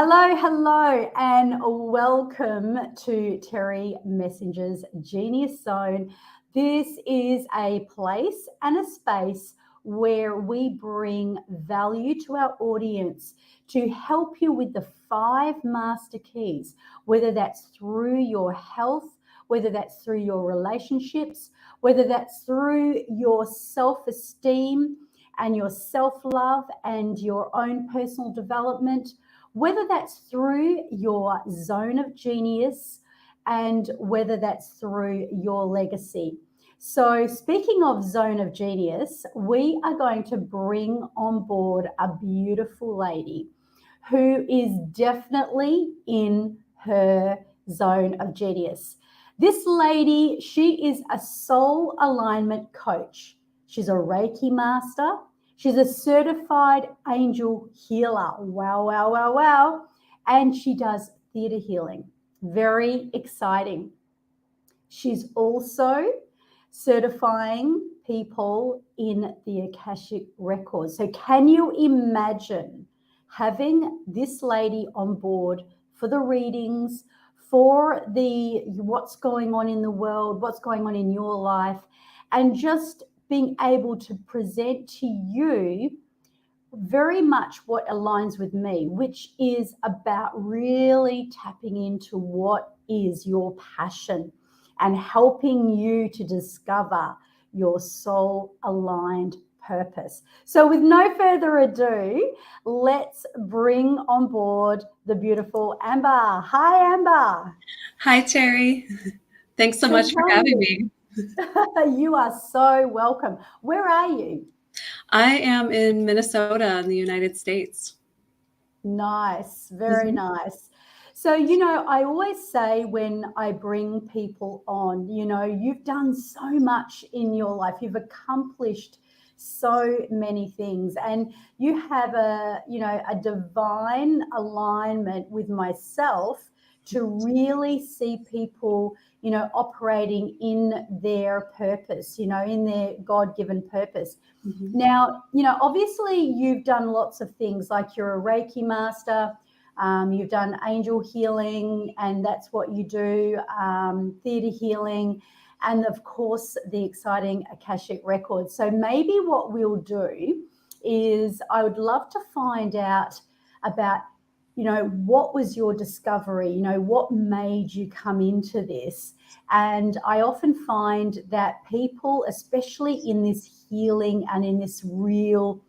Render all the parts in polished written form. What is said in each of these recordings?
Hello, and welcome to Terry Messenger's Genius Zone. This is a place and a space where we bring value to our audience to help you with the 5 master keys, whether that's through your health, whether that's through your relationships, whether that's through your self-esteem and your self-love and your own personal development, whether that's through your zone of genius and whether that's through your legacy. So, speaking of zone of genius, we are going to bring on board a beautiful lady who is definitely in her zone of genius. This lady, she is a soul alignment coach. She's a Reiki master. She's a certified angel healer. Wow. And she does theater healing. Very exciting. She's also certifying people in the Akashic records. So can you imagine having this lady on board for the readings, for the what's going on in the world, what's going on in your life, and just being able to present to you very much what aligns with me, which is about really tapping into what is your passion and helping you to discover your soul aligned purpose. So with no further ado, let's bring on board the beautiful Amber. Hi, Amber. Hi, Terry. Thanks so much for having me. You are so welcome. Where are you? I am in Minnesota in the United States. Nice, very nice. So, I always say when I bring people on, you've done so much in your life. You've accomplished so many things, and you have a divine alignment with myself to really see people, operating in their purpose, in their God-given purpose. Now, obviously you've done lots of things, like you're a Reiki master, you've done angel healing, and that's what you do, theater healing, and of course the exciting Akashic records. So maybe what we'll do is I would love to find out about, what was your discovery, what made you come into this. And I often find that people, especially in this healing and in this real,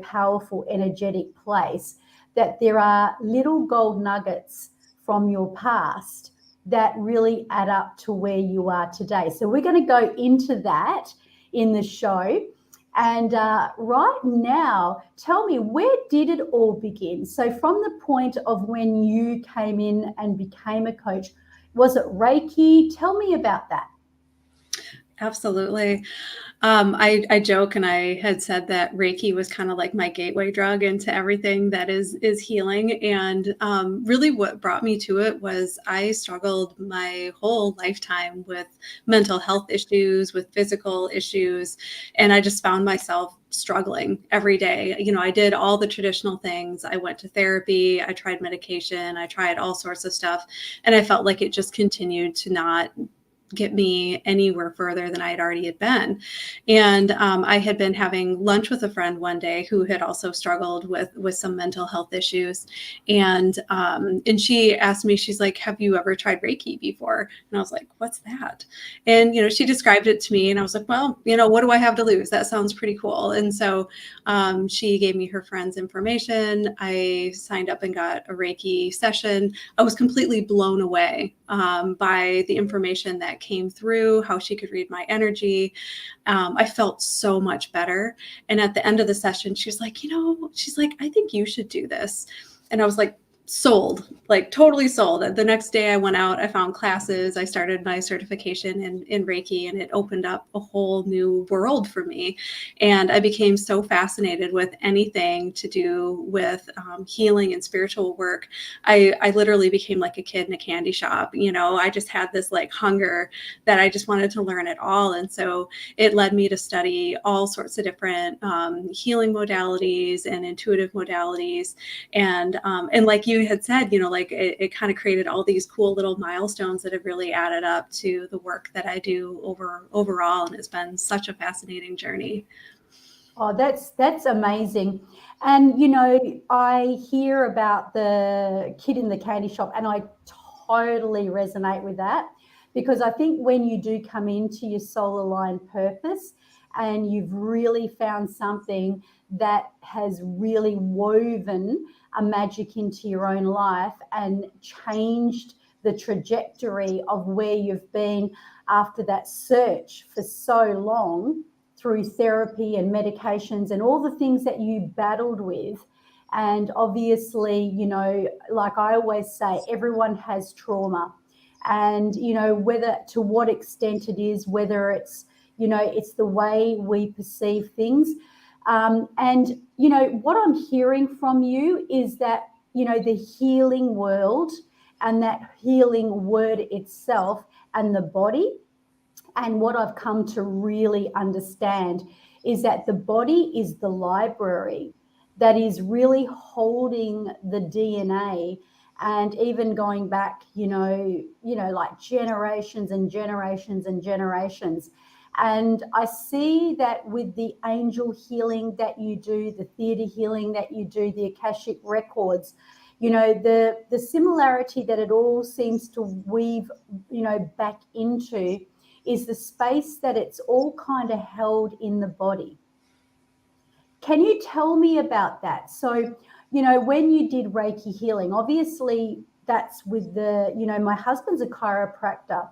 powerful, energetic place, that there are little gold nuggets from your past that really add up to where you are today. So we're going to go into that in the show. And right now, tell me, where did it all begin? So from the point of when you came in and became a coach, was it Reiki? Tell me about that. Absolutely. I joke, and I had said that Reiki was kind of like my gateway drug into everything that is healing. And really what brought me to it was I struggled my whole lifetime with mental health issues, with physical issues. And I just found myself struggling every day. I did all the traditional things. I went to therapy, I tried medication, I tried all sorts of stuff. And I felt like it just continued to not get me anywhere further than I had already been. And I had been having lunch with a friend one day who had also struggled with some mental health issues. And she asked me, she's like, have you ever tried Reiki before? And I was like, what's that? And, she described it to me, and I was like, well, what do I have to lose? That sounds pretty cool. And so she gave me her friend's information. I signed up and got a Reiki session. I was completely blown away by the information that came through, how she could read my energy. I felt so much better. And at the end of the session, she's like, I think you should do this. And I was like, sold, like totally sold. The next day I went out, I found classes, I started my certification in Reiki, and it opened up a whole new world for me. And I became so fascinated with anything to do with healing and spiritual work. I literally became like a kid in a candy shop. I just had this like hunger that I just wanted to learn it all. And so it led me to study all sorts of different healing modalities and intuitive modalities. And like you you had said, like it kind of created all these cool little milestones that have really added up to the work that I do overall. And it's been such a fascinating journey. Oh, that's amazing. And I hear about the kid in the candy shop, and I totally resonate with that, because I think when you do come into your soul aligned purpose and you've really found something that has really woven a magic into your own life and changed the trajectory of where you've been after that search for so long, through therapy and medications and all the things that you battled with. And obviously, like I always say, everyone has trauma. And, whether to what extent it is, whether it's, it's the way we perceive things. And, what I'm hearing from you is that, the healing world and that healing word itself and the body. And what I've come to really understand is that the body is the library that is really holding the DNA, and even going back, like generations and generations and generations. And I see that with the angel healing that you do, the theatre healing that you do, the Akashic records, the similarity that it all seems to weave, back into, is the space that it's all kind of held in the body. Can you tell me about that? So, when you did Reiki healing, obviously that's with my husband's a chiropractor,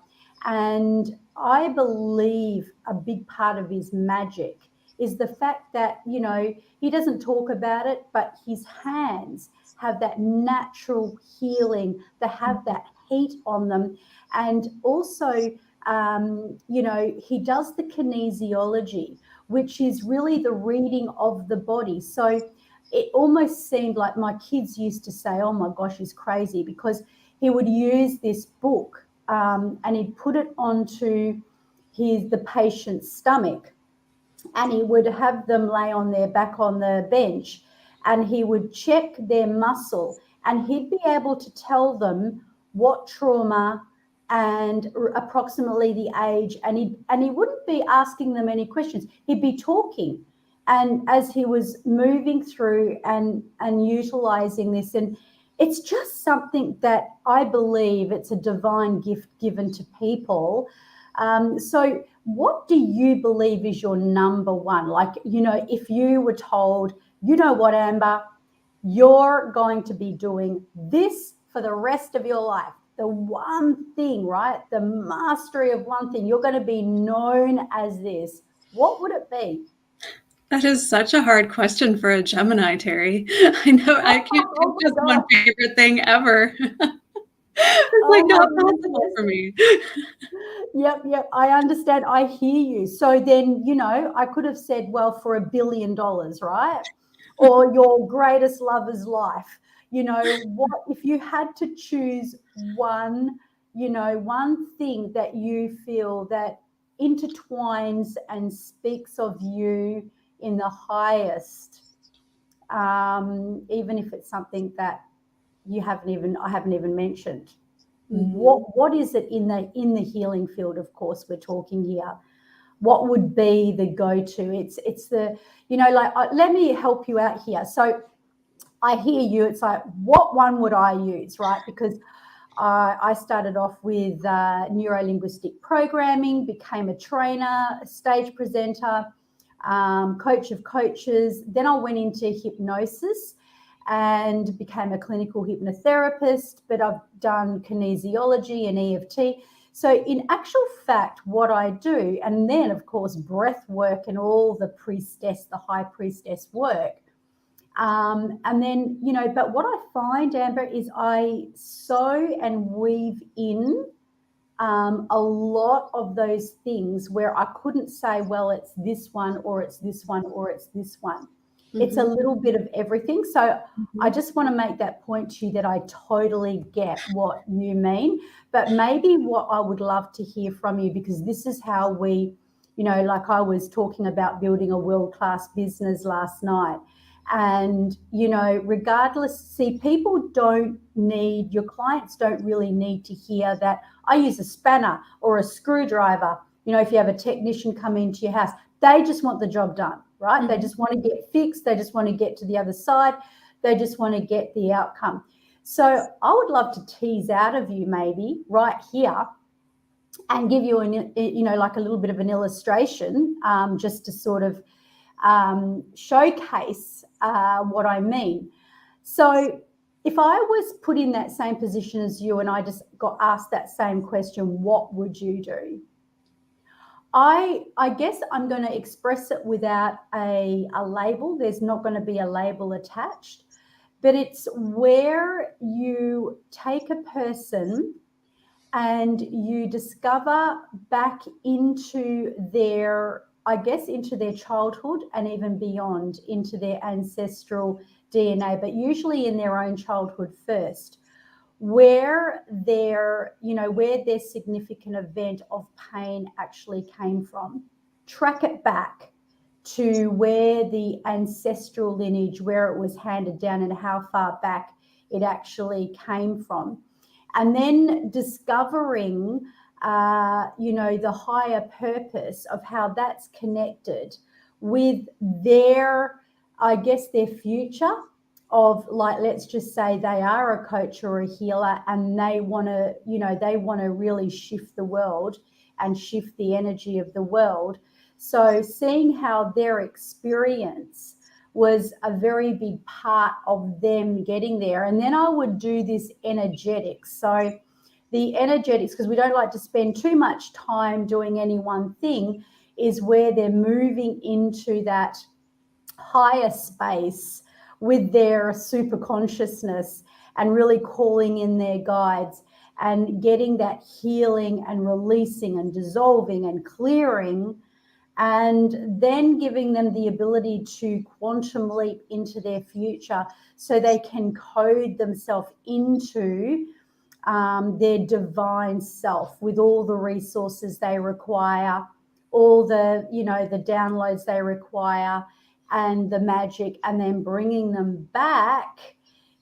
and I believe a big part of his magic is the fact that, he doesn't talk about it, but his hands have that natural healing, they have that heat on them. And also, he does the kinesiology, which is really the reading of the body. So it almost seemed like my kids used to say, oh my gosh, he's crazy, because he would use this book and he'd put it onto the patient's stomach, and he would have them lay on their back on the bench, and he would check their muscle, and he'd be able to tell them what trauma and approximately the age, and he wouldn't be asking them any questions. He'd be talking, and as he was moving through and utilizing this, and it's just something that I believe it's a divine gift given to people. So what do you believe is your number one? Like, if you were told, what, Amber, you're going to be doing this for the rest of your life, the one thing, right? The mastery of one thing, you're going to be known as this. What would it be? That is such a hard question for a Gemini, Terry. I know I can't pick just one favorite thing ever. It's like not possible for me. Yep. I understand. I hear you. So then, I could have said, well, for $1 billion, right? Or your greatest lover's life. What if you had to choose one thing that you feel that intertwines and speaks of you in the highest, even if it's something that I haven't even mentioned. Mm-hmm. What is it in the healing field? Of course, we're talking here. What would be the go-to? It's the let me help you out here. So I hear you. It's like, what one would I use, right? Because I started off with neuro-linguistic programming, became a trainer, a stage presenter, coach of coaches. Then I went into hypnosis and became a clinical hypnotherapist, but I've done kinesiology and EFT. So in actual fact, what I do, and then of course breath work and all the high priestess work. And then, but what I find, Amber, is I sew and weave in a lot of those things where I couldn't say, well, it's this one, or it's this one, or it's this one. Mm-hmm. It's a little bit of everything. So mm-hmm. I just want to make that point to you that I totally get what you mean. But maybe what I would love to hear from you, because this is how we, like I was talking about building a world-class business last night. And, regardless, see, your clients don't really need to hear that I use a spanner or a screwdriver. If you have a technician come into your house, they just want the job done, right? They just want to get fixed. They just want to get to the other side. They just want to get the outcome. So I would love to tease out of you maybe right here and give you like a little bit of an illustration, just to sort of showcase what I mean. So if I was put in that same position as you and I just got asked that same question, what would you do? I guess I'm going to express it without a label. There's not going to be a label attached, but it's where you take a person and you discover back into their childhood and even beyond, into their ancestral DNA, but usually in their own childhood first, where their significant event of pain actually came from. Track it back to where the ancestral lineage, where it was handed down and how far back it actually came from. And then discovering, the higher purpose of how that's connected with their future of, like, let's just say they are a coach or a healer and they want to really shift the world and shift the energy of the world. So seeing how their experience was a very big part of them getting there. And then I would do this energetics. So the energetics, because we don't like to spend too much time doing any one thing, is where they're moving into that higher space with their super consciousness and really calling in their guides and getting that healing and releasing and dissolving and clearing, and then giving them the ability to quantum leap into their future so they can code themselves into their divine self with all the resources they require, all the, the downloads they require and the magic, and then bringing them back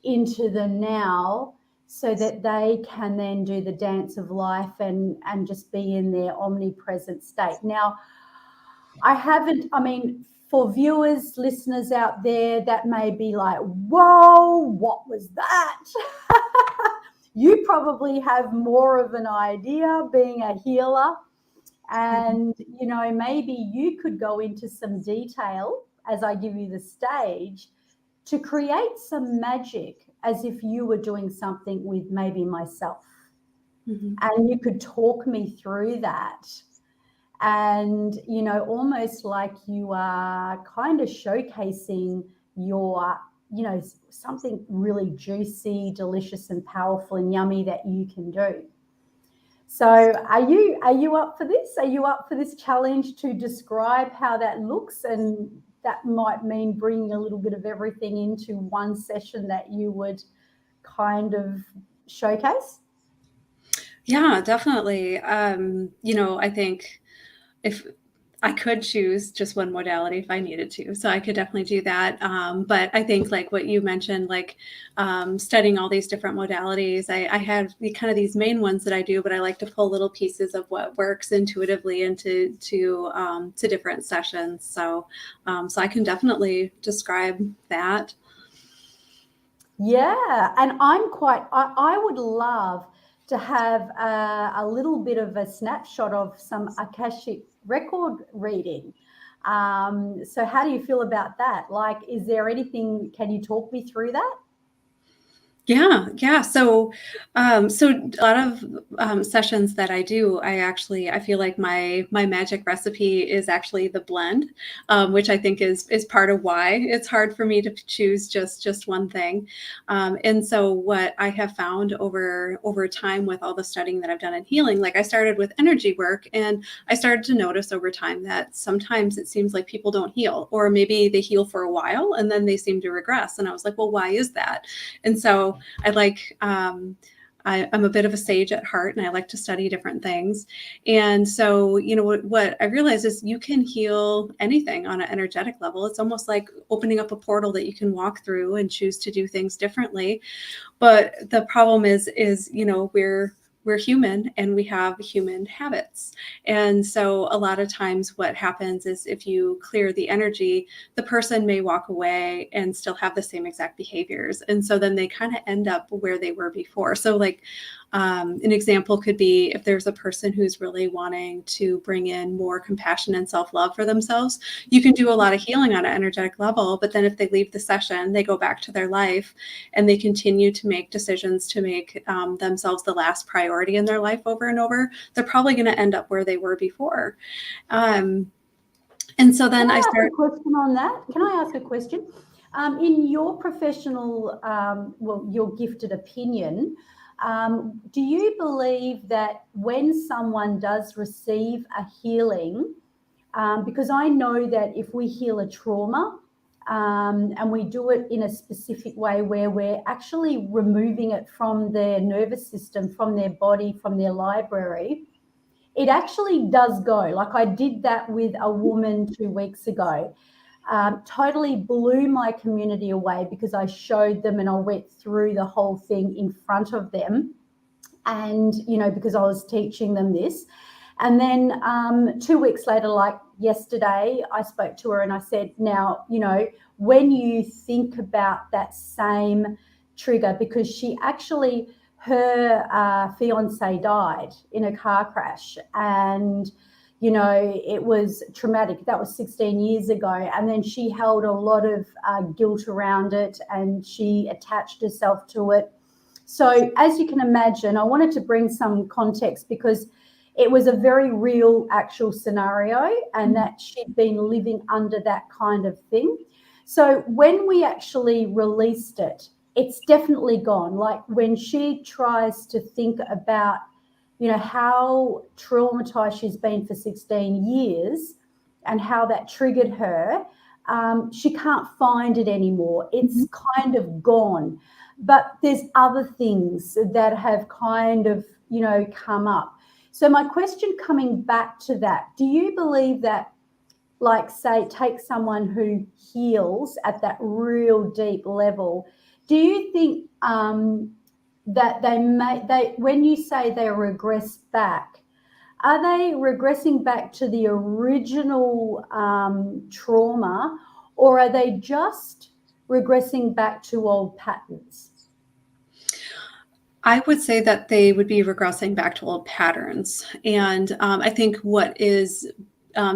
into the now so that they can then do the dance of life and just be in their omnipresent state. Now, for viewers, listeners out there, that may be like, whoa, what was that? You probably have more of an idea being a healer. And, maybe you could go into some detail as I give you the stage to create some magic as if you were doing something with maybe myself. And you could talk me through that. And, almost like you are kind of showcasing your, something really juicy, delicious and powerful and yummy that you can do. So are you up for this? Are you up for this challenge to describe how that looks? And that might mean bringing a little bit of everything into one session that you would kind of showcase. Yeah, definitely. I think if I could choose just one modality if I needed to, so I could definitely do that. But I think like what you mentioned, like studying all these different modalities, I have kind of these main ones that I do, but I like to pull little pieces of what works intuitively into to different sessions. So I can definitely describe that. Yeah, and I would love to have a little bit of a snapshot of some Akashic record reading. So how do you feel about that? Like, is there anything, can you talk me through that? Yeah. So a lot of sessions that I do, I feel like my magic recipe is actually the blend, which I think is part of why it's hard for me to choose just one thing. And so what I have found over time with all the studying that I've done in healing, like I started with energy work, and I started to notice over time that sometimes it seems like people don't heal, or maybe they heal for a while and then they seem to regress. And I was like, well, why is that? And so I like I'm a bit of a sage at heart, and I like to study different things. And so, what I realized is you can heal anything on an energetic level. It's almost like opening up a portal that you can walk through and choose to do things differently. But the problem is, we're human and we have human habits. And so a lot of times what happens is if you clear the energy, the person may walk away and still have the same exact behaviors. And so then they kind of end up where they were before. So like an example could be if there's a person who's really wanting to bring in more compassion and self-love for themselves, you can do a lot of healing on an energetic level. But then if they leave the session, they go back to their life and they continue to make decisions to make themselves the last priority in their life over and over, they're probably going to end up where they were before. And so then I start. Can I ask a question on that? Can I ask a question? In your professional, your gifted opinion, do you believe that when someone does receive a healing, because I know that if we heal a trauma, and we do it in a specific way where we're actually removing it from their nervous system, from their body, from their library, it actually does go. Like I did that with a woman 2 weeks ago. Totally blew my community away because I showed them and I went through the whole thing in front of them. And, because I was teaching them this. And then 2 weeks later, like yesterday, I spoke to her and I said, now, when you think about that same trigger, because she actually, her fiance died in a car crash and, it was traumatic. That was 16 years ago. And then she held a lot of guilt around it and she attached herself to it. So as you can imagine, I wanted to bring some context because it was a very real, actual scenario and that she'd been living under that kind of thing. So when we actually released it, it's definitely gone. Like when she tries to think about, how traumatized she's been for 16 years and how that triggered her, she can't find it anymore. It's kind of gone. But there's other things that have kind of, come up. So my question coming back to that, do you believe that, like, say, take someone who heals at that real deep level, do you think that when you say they regress back, are they regressing back to the original trauma, or are they just regressing back to old patterns? I would say that they would be regressing back to old patterns. And I think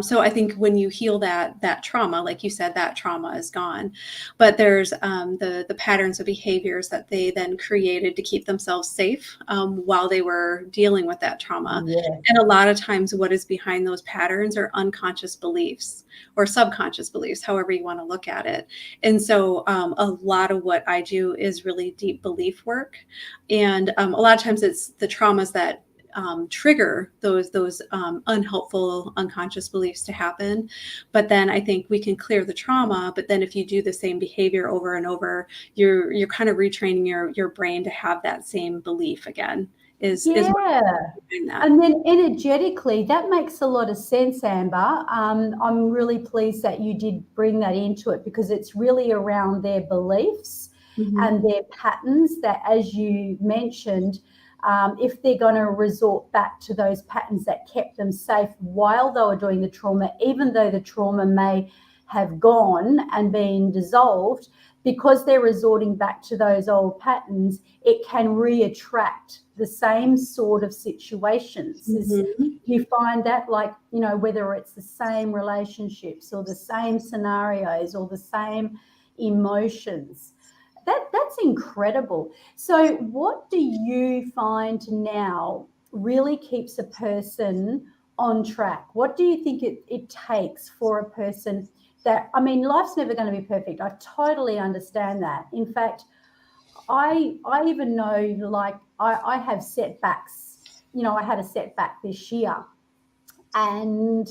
so I think when you heal that trauma, like you said, that trauma is gone, but there's the patterns of behaviors that they then created to keep themselves safe while they were dealing with that trauma. Yeah. And a lot of times what is behind those patterns are unconscious beliefs or subconscious beliefs, however you want to look at it. And so a lot of what I do is really deep belief work. And a lot of times it's the traumas that trigger those unhelpful unconscious beliefs to happen. But then I think we can clear the trauma. But then if you do the same behavior over and over, you're kind of retraining your brain to have that same belief again. Is and then energetically, that makes a lot of sense, Amber. I'm really pleased that you did bring that into it because it's really around their beliefs and their patterns that, as you mentioned, if they're going to resort back to those patterns that kept them safe while they were doing the trauma, even though the trauma may have gone and been dissolved, because they're resorting back to those old patterns, it can re-attract the same sort of situations. You find that, like, whether it's the same relationships or the same scenarios or the same emotions. That's incredible. So what do you find now really keeps a person on track? What do you think it takes for a person that, life's never going to be perfect. I totally understand that. In fact, I even know, like, I have setbacks. I had a setback this year and,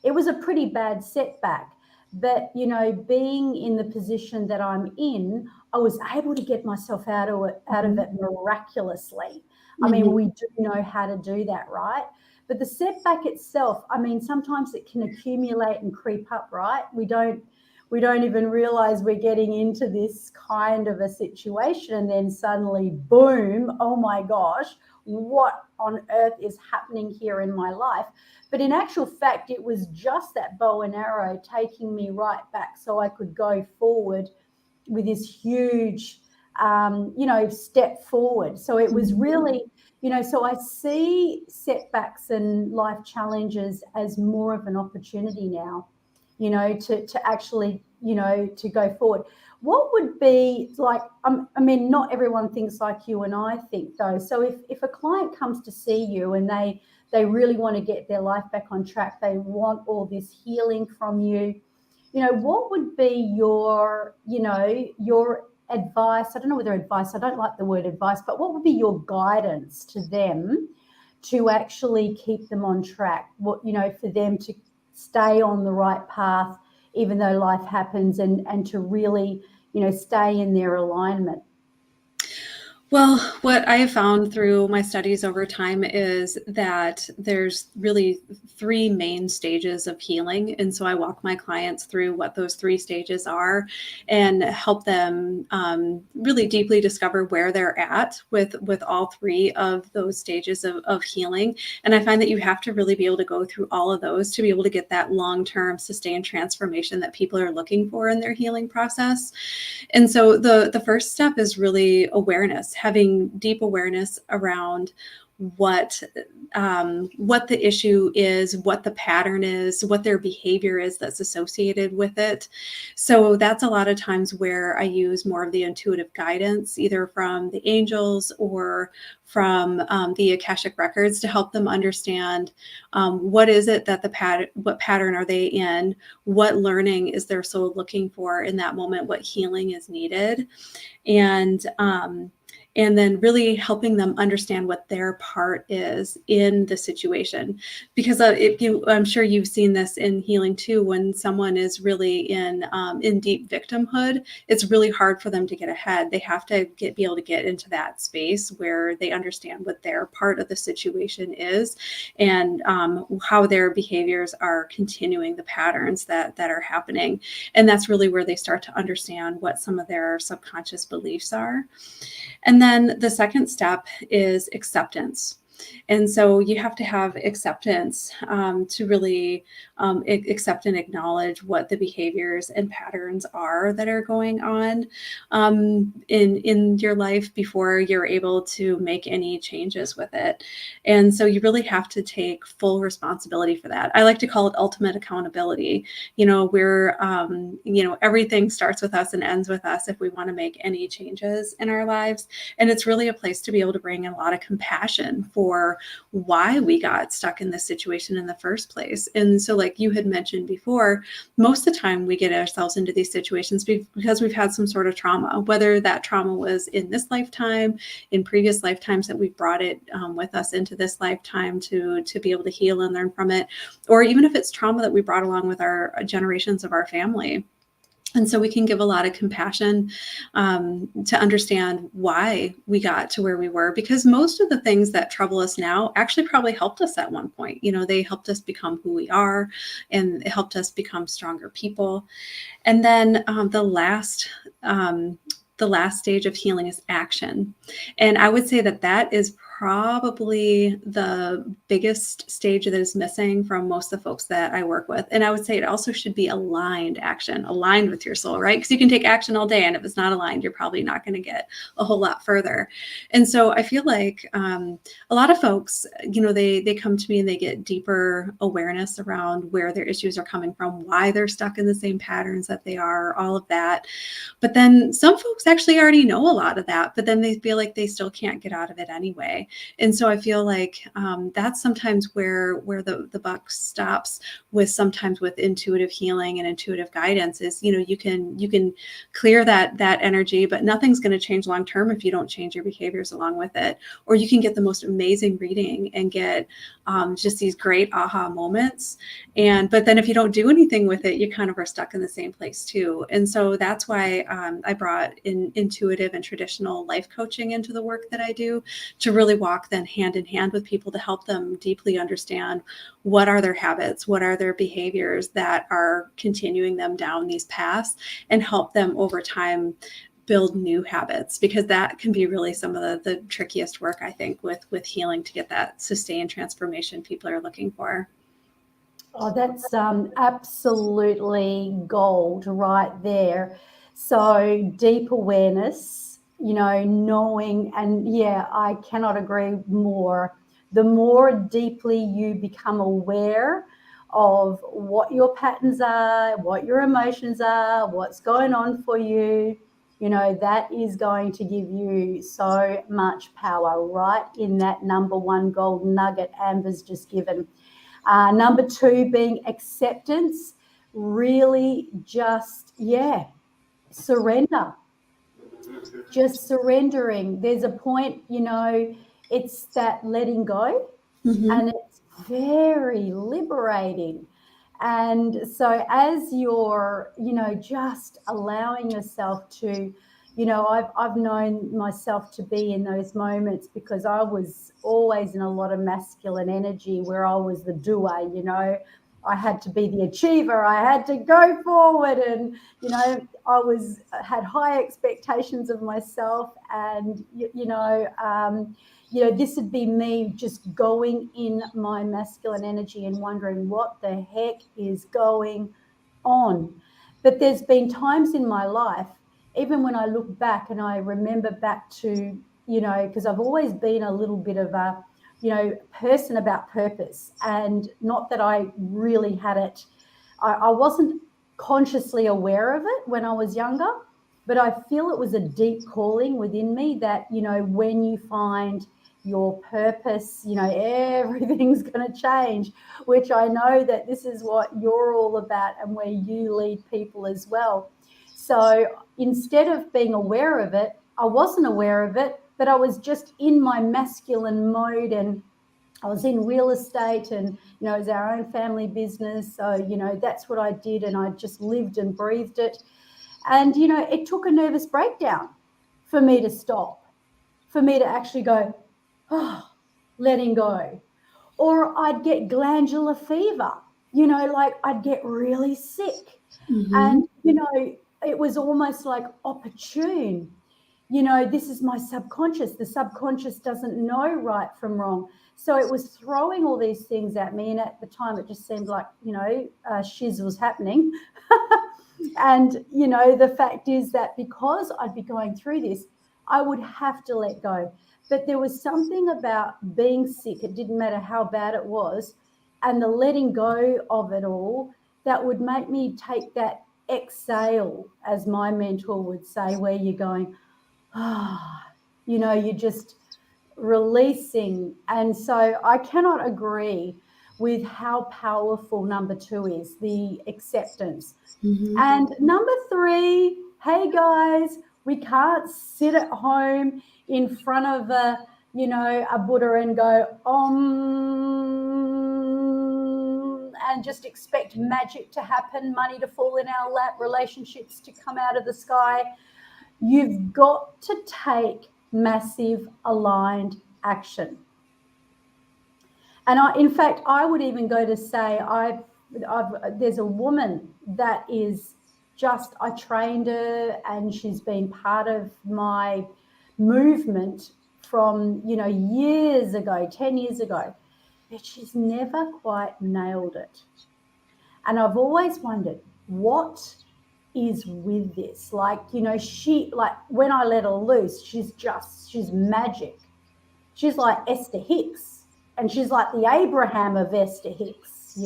it was a pretty bad setback. But, being in the position that I'm in, I was able to get myself out of it miraculously. I mean, Mhm. we do know how to do that, right? But the setback itself, I mean, sometimes it can accumulate and creep up, right? We don't even realize we're getting into this kind of a situation, and then suddenly, boom, oh my gosh, what on earth is happening here in my life? But in actual fact, it was just that bow and arrow taking me right back so I could go forward with this huge, step forward. So it was really, so I see setbacks and life challenges as more of an opportunity now, to actually, to go forward. What would be like, I mean, not everyone thinks like you and I think, though. So if a client comes to see you and they really want to get their life back on track, they want all this healing from you, what would be your advice? I don't know whether advice, I don't like the word advice, but what would be your guidance to them to actually keep them on track? What, for them to stay on the right path, even though life happens, and to really, stay in their alignment? Well, what I have found through my studies over time is that there's really three main stages of healing. And so I walk my clients through what those three stages are and help them really deeply discover where they're at with all three of those stages of healing. And I find that you have to really be able to go through all of those to be able to get that long-term sustained transformation that people are looking for in their healing process. And so the first step is really awareness, having deep awareness around what what the issue is, what the pattern is, what their behavior is that's associated with it. So that's a lot of times where I use more of the intuitive guidance, either from the angels or from the Akashic records, to help them understand what is it that what pattern are they in, what learning is their soul looking for in that moment, what healing is needed, and and then really helping them understand what their part is in the situation. Because I'm sure you've seen this in healing too. When someone is really in deep victimhood, it's really hard for them to get ahead. They have to be able to get into that space where they understand what their part of the situation is, and how their behaviors are continuing the patterns that are happening. And that's really where they start to understand what some of their subconscious beliefs are. And then the second step is acceptance. And so you have to have acceptance to really accept and acknowledge what the behaviors and patterns are that are going on in your life before you're able to make any changes with it. And so you really have to take full responsibility for that. I like to call it ultimate accountability. We're everything starts with us and ends with us if we want to make any changes in our lives. And it's really a place to be able to bring in a lot of compassion for why we got stuck in this situation in the first place. And so, like you had mentioned before, most of the time we get ourselves into these situations because we've had some sort of trauma, whether that trauma was in this lifetime, in previous lifetimes that we've brought it with us into this lifetime to be able to heal and learn from it, or even if it's trauma that we brought along with our generations of our family. And so we can give a lot of compassion to understand why we got to where we were, because most of the things that trouble us now actually probably helped us at one point. They helped us become who we are, and it helped us become stronger people. And then the last stage of healing is action. And I would say that is probably the biggest stage that is missing from most of the folks that I work with. And I would say it also should be aligned action, aligned with your soul, right? Because you can take action all day, and if it's not aligned, you're probably not going to get a whole lot further. And so I feel like a lot of folks, they come to me and they get deeper awareness around where their issues are coming from, why they're stuck in the same patterns that they are, all of that. But then some folks actually already know a lot of that, but then they feel like they still can't get out of it anyway. And so I feel like that's sometimes where the buck stops sometimes with intuitive healing and intuitive guidance is, you can clear that energy, but nothing's going to change long term if you don't change your behaviors along with it. Or you can get the most amazing reading and get just these great aha moments. But then if you don't do anything with it, you kind of are stuck in the same place too. And so that's why I brought in intuitive and traditional life coaching into the work that I do, to really walk then hand in hand with people to help them deeply understand what are their habits, what are their behaviors that are continuing them down these paths, and help them over time build new habits, because that can be really some of the trickiest work, I think, with healing, to get that sustained transformation people are looking for. Oh, that's absolutely gold right there. So deep awareness, knowing, and yeah, I cannot agree more. The more deeply you become aware of what your patterns are, what your emotions are, what's going on for you, that is going to give you so much power, right in that number one gold nugget Amber's just given. Number two being acceptance, really just, surrender. Just surrendering. There's a point, it's that letting go, and it's very liberating. And so as you're, just allowing yourself to, I've known myself to be in those moments, because I was always in a lot of masculine energy where I was the doer, I had to be the achiever. I had to go forward, and had high expectations of myself, and this would be me just going in my masculine energy and wondering what the heck is going on. But there's been times in my life, even when I look back and I remember back to, because I've always been a little bit of a, person about purpose, and not that I really had it. I wasn't consciously aware of it when I was younger, but I feel it was a deep calling within me that, when you find your purpose, everything's going to change, which I know that this is what you're all about and where you lead people as well. So instead of being aware of it, I wasn't aware of it, but I was just in my masculine mode, and I was in real estate, and, it was our own family business. So, that's what I did, and I just lived and breathed it. And, it took a nervous breakdown for me to stop, for me to actually go, letting go. Or I'd get glandular fever, like I'd get really sick. And, it was almost like opportune. This is my subconscious. The subconscious doesn't know right from wrong. So it was throwing all these things at me. And at the time, it just seemed like, shiz was happening. And, the fact is that because I'd be going through this, I would have to let go. But there was something about being sick, it didn't matter how bad it was, and the letting go of it all that would make me take that exhale, as my mentor would say, where you're going, you're just releasing. And so I cannot agree with how powerful number two is, the acceptance. And number three, hey guys, we can't sit at home in front of a Buddha and go, and just expect magic to happen, money to fall in our lap, relationships to come out of the sky. You've got to take massive aligned action. And in fact, I would even go to say, there's a woman that is just, I trained her, and she's been part of my movement from, years ago, 10 years ago, but she's never quite nailed it. And I've always wondered, what is with this? Like, she, like, when I let her loose, she's magic. She's like Esther Hicks, and she's like the Abraham of Esther Hicks,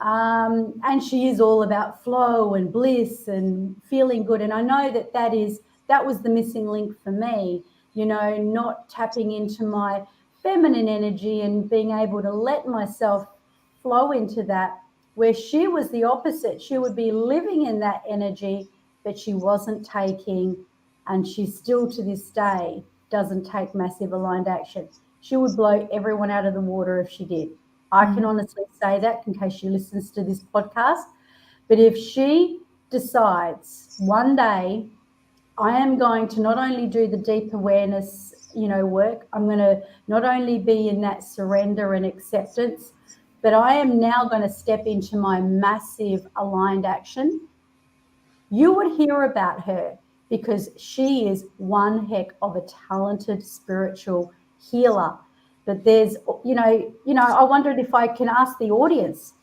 and she is all about flow and bliss and feeling good. And I know that was the missing link for me, not tapping into my feminine energy and being able to let myself flow into that, where she was the opposite. She would be living in that energy, but she wasn't taking, and she still to this day doesn't take massive aligned action. She would blow everyone out of the water if she did. I can honestly say that in case she listens to this podcast. But if she decides one day, I am going to not only do the deep awareness, work, I'm going to not only be in that surrender and acceptance, but I am now going to step into my massive aligned action. You would hear about her because she is one heck of a talented spiritual healer. But there's, I wondered if I can ask the audience,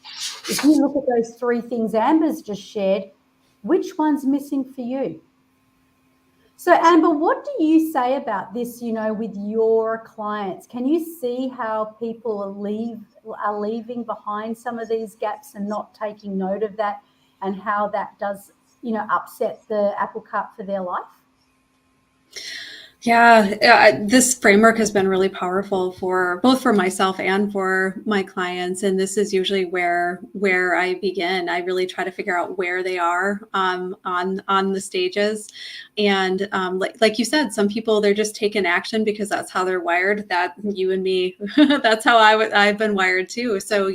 if you look at those three things Amber's just shared, which one's missing for you? So, Amber, what do you say about this, with your clients? Can you see how people are leaving behind some of these gaps and not taking note of that, and how that does, upset the apple cart for their life? Yeah, this framework has been really powerful for both for myself and for my clients. And this is usually where I begin. I really try to figure out where they are on the stages. And like you said, some people, they're just taking action because that's how they're wired. That you and me, that's how I've been wired too. So,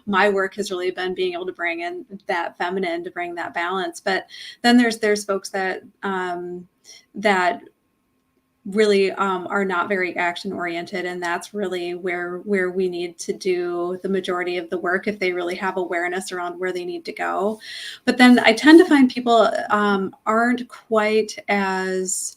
my work has really been being able to bring in that feminine, to bring that balance. But then there's folks that really are not very action oriented, and that's really where we need to do the majority of the work if they really have awareness around where they need to go. But then I tend to find people aren't quite as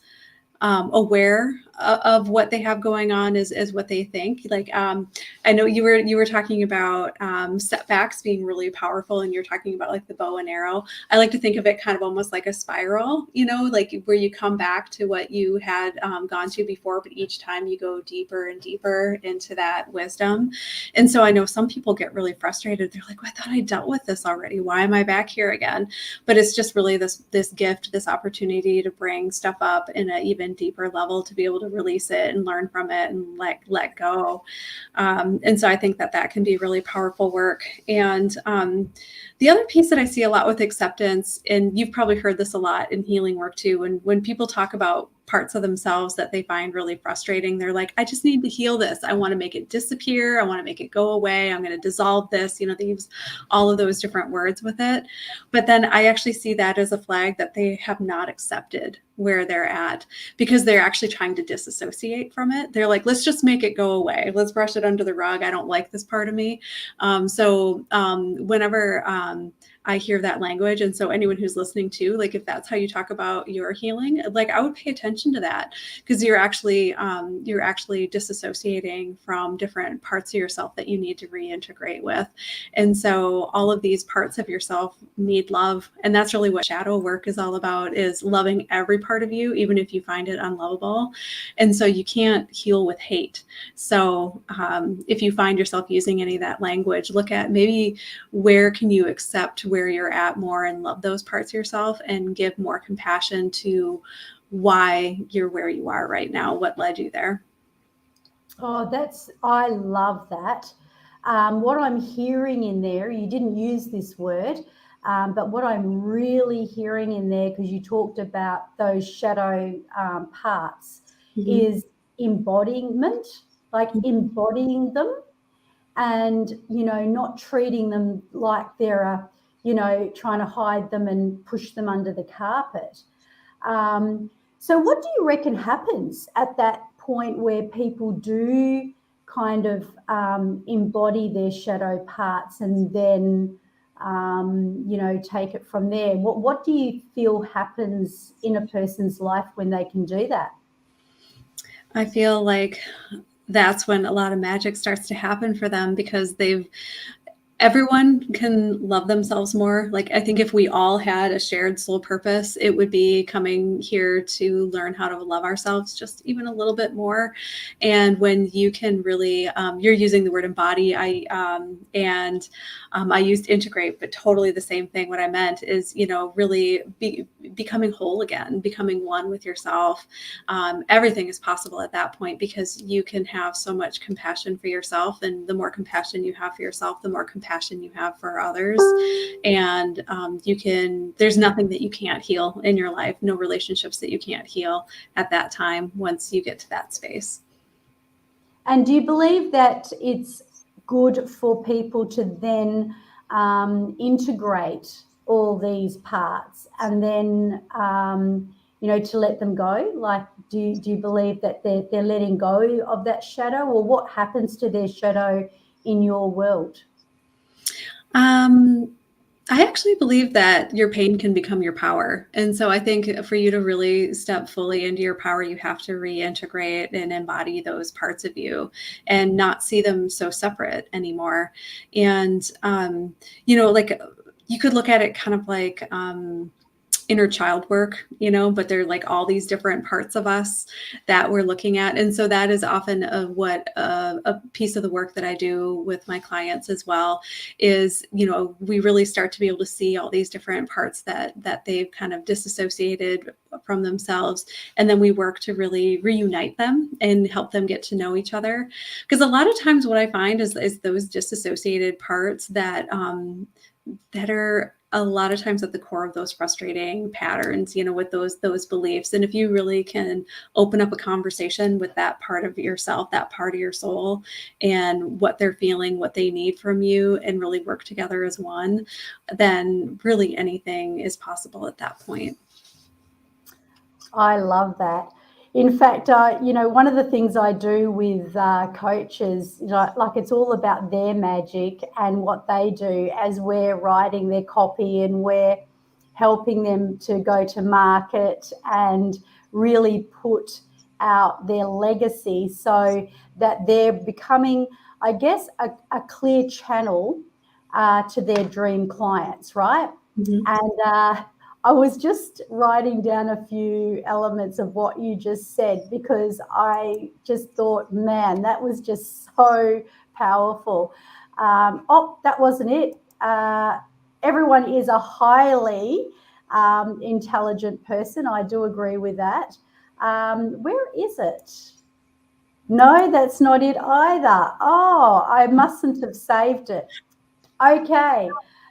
aware of what they have going on is what they think. Like I know you were talking about setbacks being really powerful, and you're talking about like the bow and arrow. I like to think of it kind of almost like a spiral, like where you come back to what you had gone to before, but each time you go deeper and deeper into that wisdom. And so I know some people get really frustrated. They're like, well, I thought I dealt with this already. Why am I back here again? But it's just really this gift, this opportunity to bring stuff up in an even deeper level, to be able to release it and learn from it and let go. And so I think that can be really powerful work. And the other piece that I see a lot with acceptance, and you've probably heard this a lot in healing work too, when people talk about parts of themselves that they find really frustrating, they're like, I just need to heal this. I want to make it disappear. I want to make it go away. I'm going to dissolve this. They use all of those different words with it. But then I actually see that as a flag that they have not accepted where they're at, because they're actually trying to disassociate from it. They're like, let's just make it go away. Let's brush it under the rug. I don't like this part of me. So whenever I hear that language, and so anyone who's listening to, like, if that's how you talk about your healing, like, I would pay attention to that, because you're actually disassociating from different parts of yourself that you need to reintegrate with. And so all of these parts of yourself need love, and that's really what shadow work is all about, is loving every part of you, even if you find it unlovable. And so you can't heal with hate. So if you find yourself using any of that language, look at maybe where can you accept where you're at more and love those parts of yourself, and give more compassion to why you're where you are right now, what led you there. Oh, I love that. What I'm hearing in there, you didn't use this word, but what I'm really hearing in there, because you talked about those shadow parts, is embodiment, like embodying them, and not treating them like they're trying to hide them and push them under the carpet. So what do you reckon happens at that point where people do kind of embody their shadow parts, and then take it from there? What do you feel happens in a person's life when they can do that? I feel like that's when a lot of magic starts to happen for them, because everyone can love themselves more. Like, I think if we all had a shared soul purpose, it would be coming here to learn how to love ourselves just even a little bit more. And when you can really, you're using the word embody, I used integrate, but totally the same thing. What I meant is, really becoming whole again, becoming one with yourself. Everything is possible at that point because you can have so much compassion for yourself. And the more compassion you have for yourself, the more compassion you have for others. And there's nothing that you can't heal in your life, no relationships that you can't heal at that time once you get to that space. And do you believe that it's good for people to then integrate all these parts and then, to let them go? Like, do you believe that they're letting go of that shadow, or what happens to their shadow in your world? I actually believe that your pain can become your power. And so I think for you to really step fully into your power, you have to reintegrate and embody those parts of you and not see them so separate anymore. And, like you could look at it kind of like, inner child work, but they're like all these different parts of us that we're looking at. And so that is often a piece of the work that I do with my clients as well is, we really start to be able to see all these different parts that they've kind of disassociated from themselves. And then we work to really reunite them and help them get to know each other. Because a lot of times what I find is those disassociated parts that are a lot of times at the core of those frustrating patterns, with those beliefs. And if you really can open up a conversation with that part of yourself, that part of your soul, and what they're feeling, what they need from you, and really work together as one, then really anything is possible at that point. I love that. In fact, one of the things I do with coaches, like it's all about their magic and what they do as we're writing their copy and we're helping them to go to market and really put out their legacy so that they're becoming, I guess, a clear channel to their dream clients, right? Mm-hmm. And I was just writing down a few elements of what you just said because I just thought, man, that was just so powerful. That wasn't it. Everyone is a highly intelligent person. I do agree with that. Where is it? No, that's not it either. Oh, I mustn't have saved it. Okay.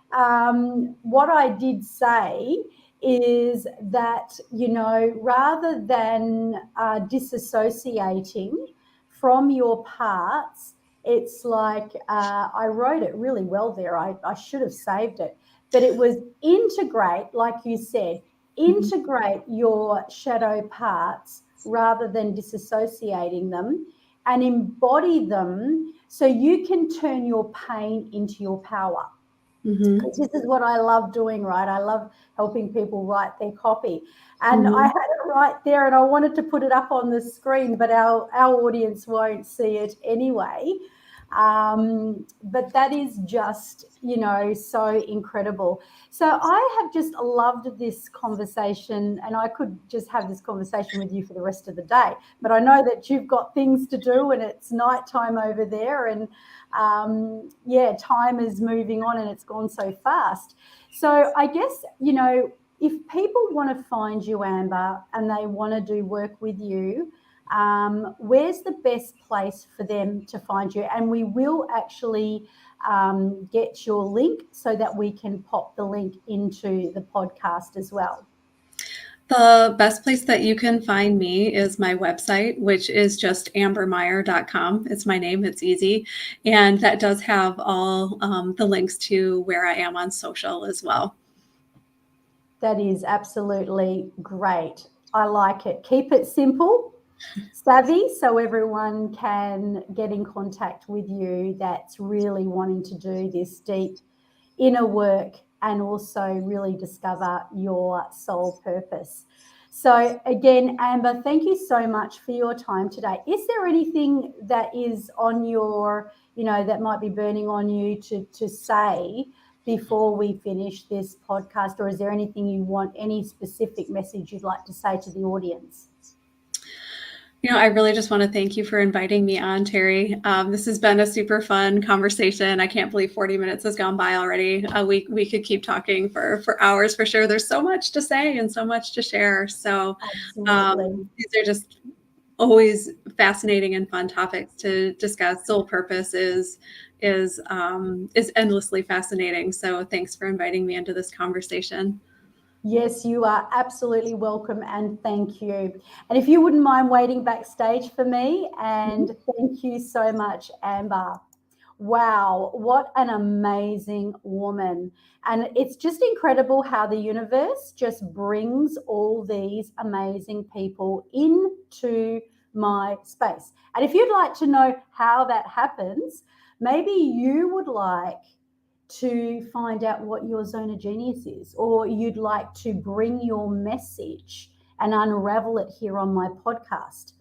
What I did say is that, rather than disassociating from your parts, it's like I wrote it really well there. I should have saved it. But it was integrate, like you said, integrate your shadow parts rather than disassociating them and embody them so you can turn your pain into your power. Mm-hmm. This is what I love doing, right? I love helping people write their copy. And Mm-hmm. I had it right there and I wanted to put it up on the screen, but our audience won't see it anyway. But that is just, so incredible. So I have just loved this conversation, and I could just have this conversation with you for the rest of the day. But I know that you've got things to do and it's nighttime over there, and time is moving on and it's gone so fast. So I guess, if people want to find you, Amber, and they want to do work with you, where's the best place for them to find you? And we will actually get your link so that we can pop the link into the podcast as well. The best place that you can find me is my website, which is just ambermaier.com. It's my name. It's easy. And that does have all the links to where I am on social as well. That is absolutely great. I like it. Keep it simple, savvy, so everyone can get in contact with you that's really wanting to do this deep inner work and also really discover your soul purpose. So again, Amber, thank you so much for your time today. Is there anything that is on your, that might be burning on you to say before we finish this podcast, or is there anything you want, any specific message you'd like to say to the audience? I really just want to thank you for inviting me on, Terry. This has been a super fun conversation. I can't believe 40 minutes has gone by already. We could keep talking for hours for sure. There's so much to say and so much to share. So these are just always fascinating and fun topics to discuss. Soul purpose is endlessly fascinating. So thanks for inviting me into this conversation. Yes, you are absolutely welcome, and thank you. And if you wouldn't mind waiting backstage for me, and thank you so much, Amber. Wow, what an amazing woman. And it's just incredible how the universe just brings all these amazing people into my space. And if you'd like to know how that happens, maybe you would like to find out what your zone of genius is, or you'd like to bring your message and unravel it here on my podcast,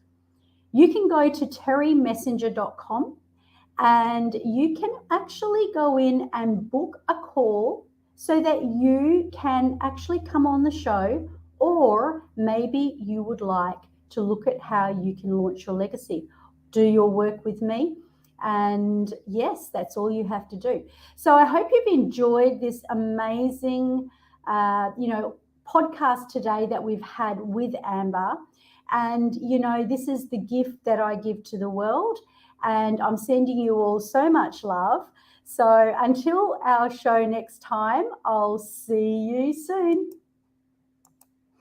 you can go to terrymessenger.com and you can actually go in and book a call so that you can actually come on the show, or maybe you would like to look at how you can launch your legacy. Do your work with me. And yes, that's all you have to do. So I hope you've enjoyed this amazing, podcast today that we've had with Amber. And, this is the gift that I give to the world. And I'm sending you all so much love. So until our show next time, I'll see you soon.